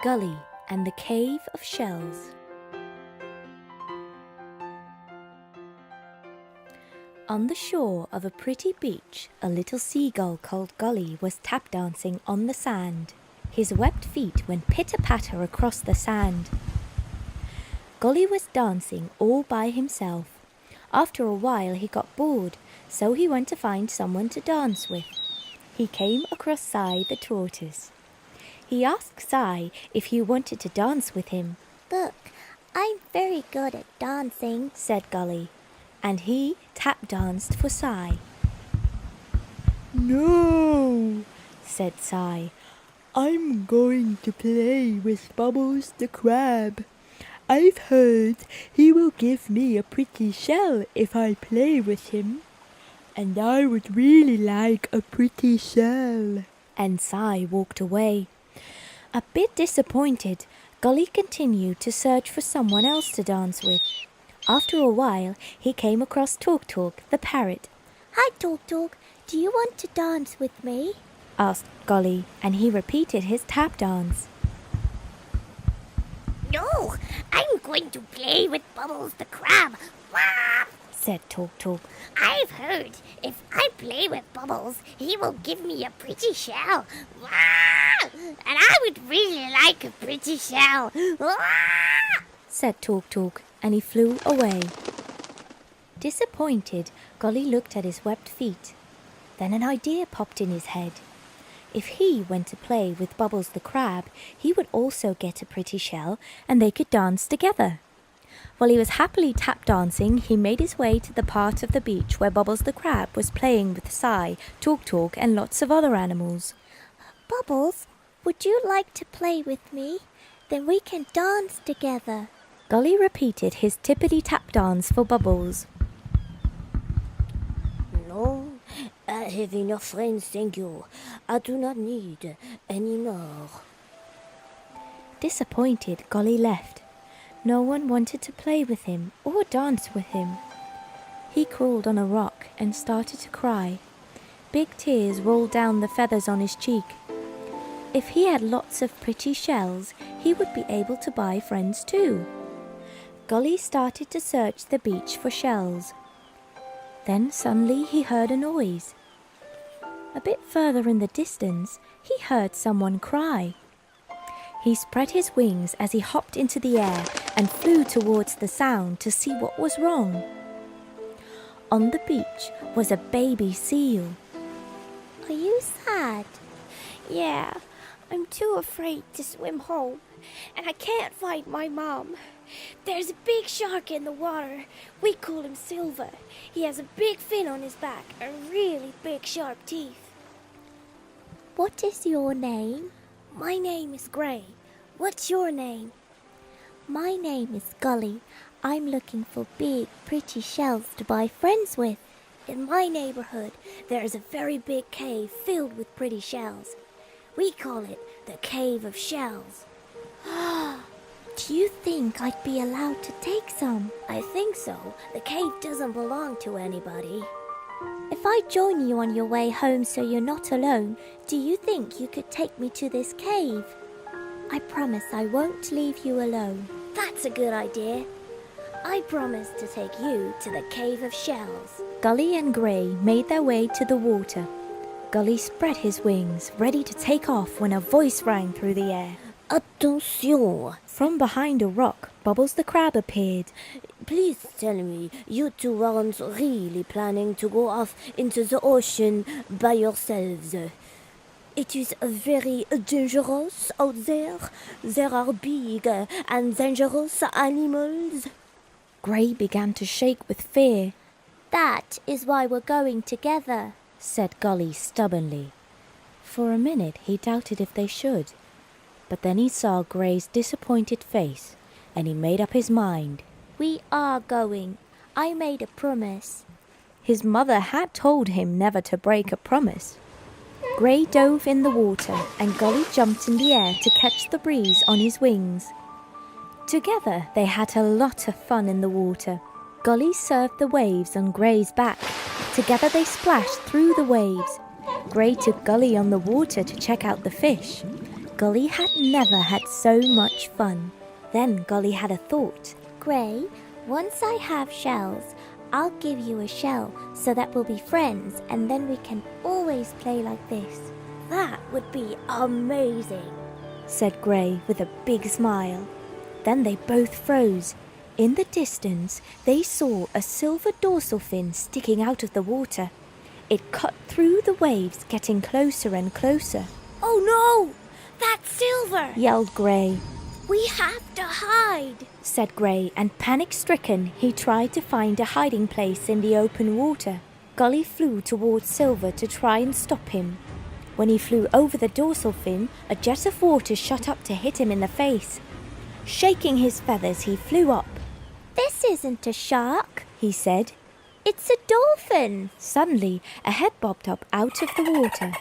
Gully and the Cave of Shells. On the shore of a pretty beach, a little seagull called Gully was tap dancing on the sand. His webbed feet went pitter-patter across the sand. Gully was dancing all by himself. After a while he got bored, so he went to find someone to dance with. He came across Sai the tortoise. He asked Sai if he wanted to dance with him. "Look, I'm very good at dancing," said Gully, and he tap danced for Sai. "No," said Sai. "I'm going to play with Bubbles the crab. I've heard he will give me a pretty shell if I play with him. And I would really like a pretty shell." And Sai walked away. A bit disappointed, Gully continued to search for someone else to dance with. After a while, he came across Talk Talk, the parrot. "Hi, Talk Talk. Do you want to dance with me?" asked Gully, and he repeated his tap dance. "No, I'm going to play with Bubbles the crab," said Talk Talk. "I've heard if I play with Bubbles, he will give me a pretty shell. And I would really like a pretty shell," said Talk Talk, and he flew away. Disappointed, Gully looked at his webbed feet. Then an idea popped in his head. If he went to play with Bubbles the crab, he would also get a pretty shell, and they could dance together. While he was happily tap dancing, he made his way to the part of the beach where Bubbles the crab was playing with Sai, Talk Talk, and lots of other animals. "Bubbles, would you like to play with me? Then we can dance together." Gully repeated his tippity-tap dance for Bubbles. "No, I have enough friends, thank you. I do not need any more." Disappointed, Gully left. No one wanted to play with him or dance with him. He crawled on a rock and started to cry. Big tears rolled down the feathers on his cheek. If he had lots of pretty shells, he would be able to buy friends too. Gully started to search the beach for shells. Then suddenly he heard a noise. A bit further in the distance, he heard someone cry. He spread his wings as he hopped into the air and flew towards the sound to see what was wrong. On the beach was a baby seal. "Are you sad?" "Yeah, I'm too afraid to swim home, and I can't find my mom. There's a big shark in the water. We call him Silver. He has a big fin on his back and really big sharp teeth." "What is your name?" "My name is Gray. What's your name?" "My name is Gully. I'm looking for big, pretty shells to buy friends with. In my neighborhood, there is a very big cave filled with pretty shells. We call it the Cave of Shells." "Do you think I'd be allowed to take some?" "I think so. The cave doesn't belong to anybody." "If I join you on your way home so you're not alone, do you think you could take me to this cave?" "I promise I won't leave you alone." "That's a good idea. I promise to take you to the Cave of Shells." Gully and Gray made their way to the water. Gully spread his wings, ready to take off when a voice rang through the air. "Attention!" From behind a rock, Bubbles the crab appeared. "Please tell me you two aren't really planning to go off into the ocean by yourselves. It is very dangerous out there. There are big and dangerous animals." Gray began to shake with fear. "That is why we're going together," said Gully stubbornly. For a minute he doubted if they should, but then he saw Gray's disappointed face, and he made up his mind. "We are going. I made a promise." His mother had told him never to break a promise. Gray dove in the water, and Gully jumped in the air to catch the breeze on his wings. Together they had a lot of fun in the water. Gully surfed the waves on Gray's back. Together they splashed through the waves. Gray took Gully on the water to check out the fish. Gully had never had so much fun. Then Gully had a thought. Gray, once I have shells, I'll give you a shell so that we'll be friends and then we can always play like this. That would be amazing, said Gray with a big smile. Then they both froze. In the distance, they saw a silver dorsal fin sticking out of the water. It cut through the waves, getting closer and closer. Oh no! That's Silver! Yelled Gray. We have to hide, said Gray, and panic-stricken, he tried to find a hiding place in the open water. Gully flew towards Silver to try and stop him. When he flew over the dorsal fin, a jet of water shot up to hit him in the face. Shaking his feathers, he flew up. This isn't a shark, he said. It's a dolphin. Suddenly, a head bobbed up out of the water.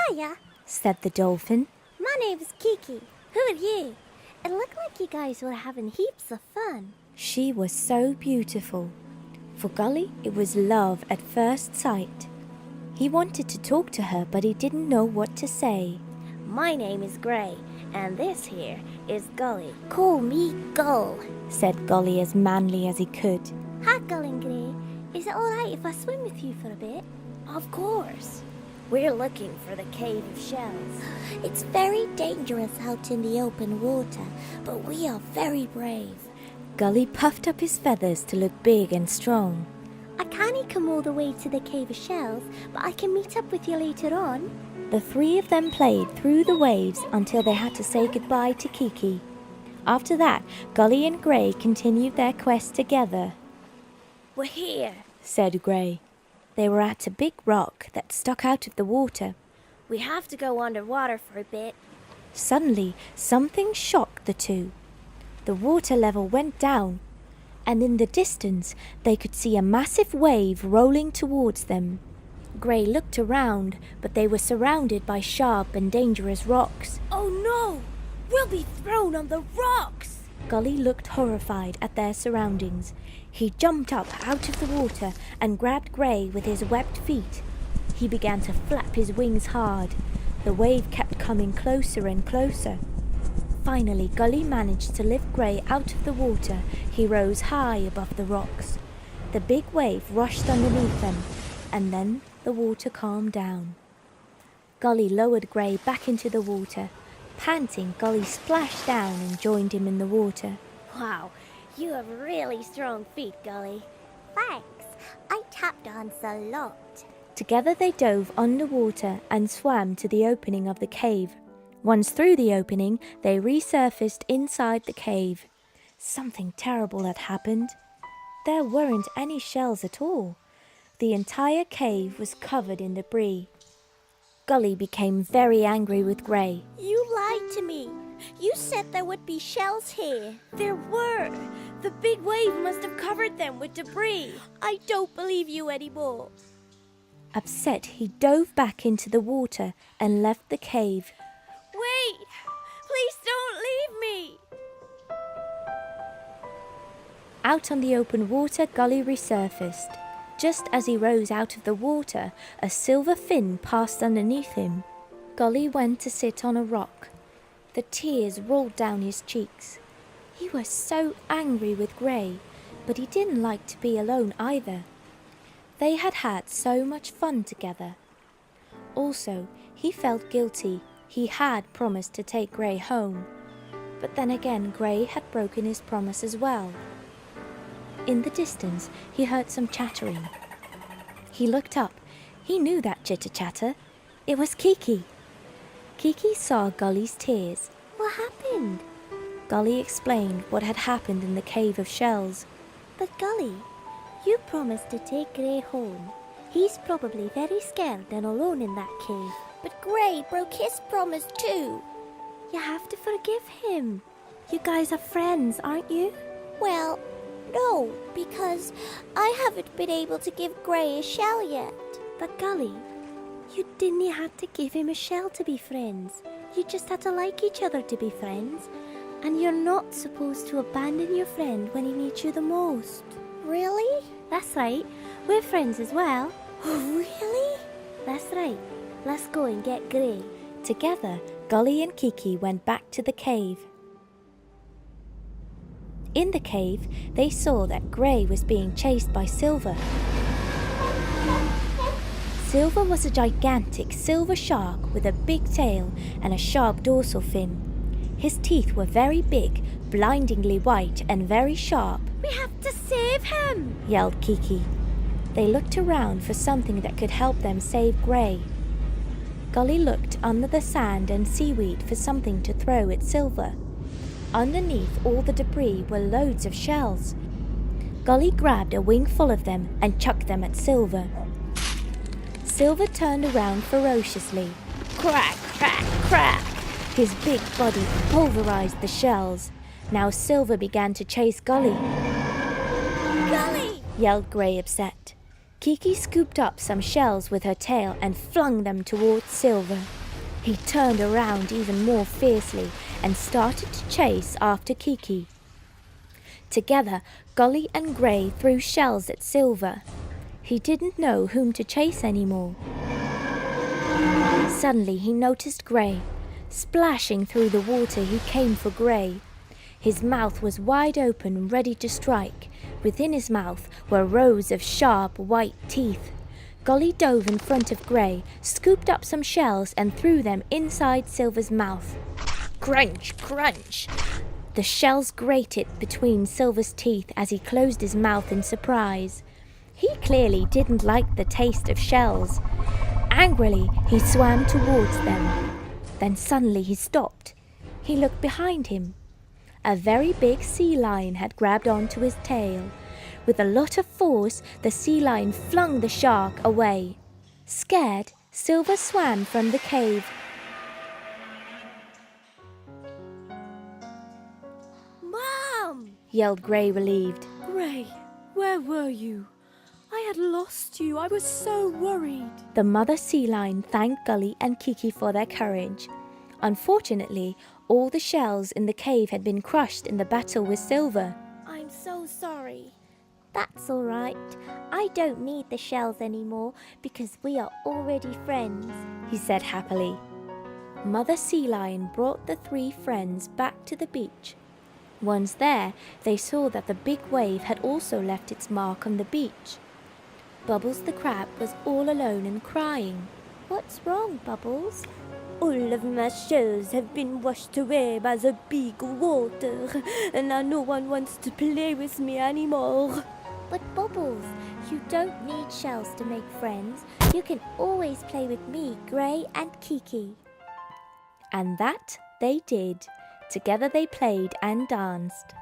Hiya, said the dolphin. My name's Kiki. Who are you? It looked like you guys were having heaps of fun. She was so beautiful. For Gully, it was love at first sight. He wanted to talk to her, but he didn't know what to say. My name is Gray, and this here is Gully. Call me Gull, said Gully as manly as he could. Hi, Gull and Gray. Is it alright if I swim with you for a bit? Of course. We're looking for the Cave of Shells. It's very dangerous out in the open water, but we are very brave. Gully puffed up his feathers to look big and strong. I can't come all the way to the Cave of Shells, but I can meet up with you later on. The three of them played through the waves until they had to say goodbye to Kiki. After that, Gully and Gray continued their quest together. We're here, said Gray. They were at a big rock that stuck out of the water. We have to go underwater for a bit. Suddenly, something shocked the two. The water level went down, and in the distance, they could see a massive wave rolling towards them. Gray looked around, but they were surrounded by sharp and dangerous rocks. Oh no! We'll be thrown on the rocks! Gully looked horrified at their surroundings. He jumped up out of the water and grabbed Gray with his webbed feet. He began to flap his wings hard. The wave kept coming closer and closer. Finally, Gully managed to lift Gray out of the water. He rose high above the rocks. The big wave rushed underneath them, and then the water calmed down. Gully lowered Gray back into the water. Panting, Gully splashed down and joined him in the water. Wow, you have really strong feet, Gully. Thanks. I tap dance a lot. Together they dove underwater and swam to the opening of the cave. Once through the opening, they resurfaced inside the cave. Something terrible had happened. There weren't any shells at all. The entire cave was covered in debris. Gully became very angry with Gray. You lied to me. You said there would be shells here. There were. The big wave must have covered them with debris. I don't believe you anymore. Upset, he dove back into the water and left the cave. Wait! Please don't leave me! Out on the open water, Gully resurfaced. Just as he rose out of the water, a silver fin passed underneath him. Gully went to sit on a rock. The tears rolled down his cheeks. He was so angry with Gray, but he didn't like to be alone either. They had had so much fun together. Also, he felt guilty. He had promised to take Gray home. But then again, Gray had broken his promise as well. In the distance, he heard some chattering. He looked up. He knew that chitter-chatter. It was Kiki. Kiki saw Gully's tears. What happened? Gully explained what had happened in the Cave of Shells. But Gully, you promised to take Gray home. He's probably very scared and alone in that cave. But Gray broke his promise too. You have to forgive him. You guys are friends, aren't you? Well, no, because I haven't been able to give Gray a shell yet. But Gully, you didn't have to give him a shell to be friends. You just had to like each other to be friends. And you're not supposed to abandon your friend when he needs you the most. Really? That's right. We're friends as well. Really? That's right. Let's go and get Gray. Together, Gully and Kiki went back to the cave. In the cave, they saw that Grey was being chased by Silver. Silver was a gigantic silver shark with a big tail and a sharp dorsal fin. His teeth were very big, blindingly white and very sharp. We have to save him! Yelled Kiki. They looked around for something that could help them save Grey. Gully looked under the sand and seaweed for something to throw at Silver. Underneath all the debris were loads of shells. Gully grabbed a wingful of them and chucked them at Silver. Silver turned around ferociously. Crack, crack, crack! His big body pulverized the shells. Now Silver began to chase Gully. Gully! Yelled Grey, upset. Kiki scooped up some shells with her tail and flung them towards Silver. He turned around even more fiercely and started to chase after Kiki. Together, Gully and Grey threw shells at Silver. He didn't know whom to chase anymore. Suddenly he noticed Grey. Splashing through the water, he came for Grey. His mouth was wide open, ready to strike. Within his mouth were rows of sharp white teeth. Gully dove in front of Grey, scooped up some shells and threw them inside Silver's mouth. Crunch, crunch! The shells grated between Silver's teeth as he closed his mouth in surprise. He clearly didn't like the taste of shells. Angrily, he swam towards them. Then suddenly he stopped. He looked behind him. A very big sea lion had grabbed onto his tail. With a lot of force, the sea lion flung the shark away. Scared, Silver swam from the cave. Mom! Yelled Grey, relieved. Grey, where were you? I had lost you. I was so worried. The mother sea lion thanked Gully and Kiki for their courage. Unfortunately, all the shells in the cave had been crushed in the battle with Silver. I'm so sorry. That's all right. I don't need the shells anymore because we are already friends. He said happily. Mother sea lion brought the three friends back to the beach. Once there, they saw that the big wave had also left its mark on the beach. Bubbles the crab was all alone and crying. What's wrong, Bubbles? All of my shells have been washed away by the big water, and now no one wants to play with me anymore. But Bubbles, you don't need shells to make friends. You can always play with me, Grey and Kiki. And that they did. Together they played and danced.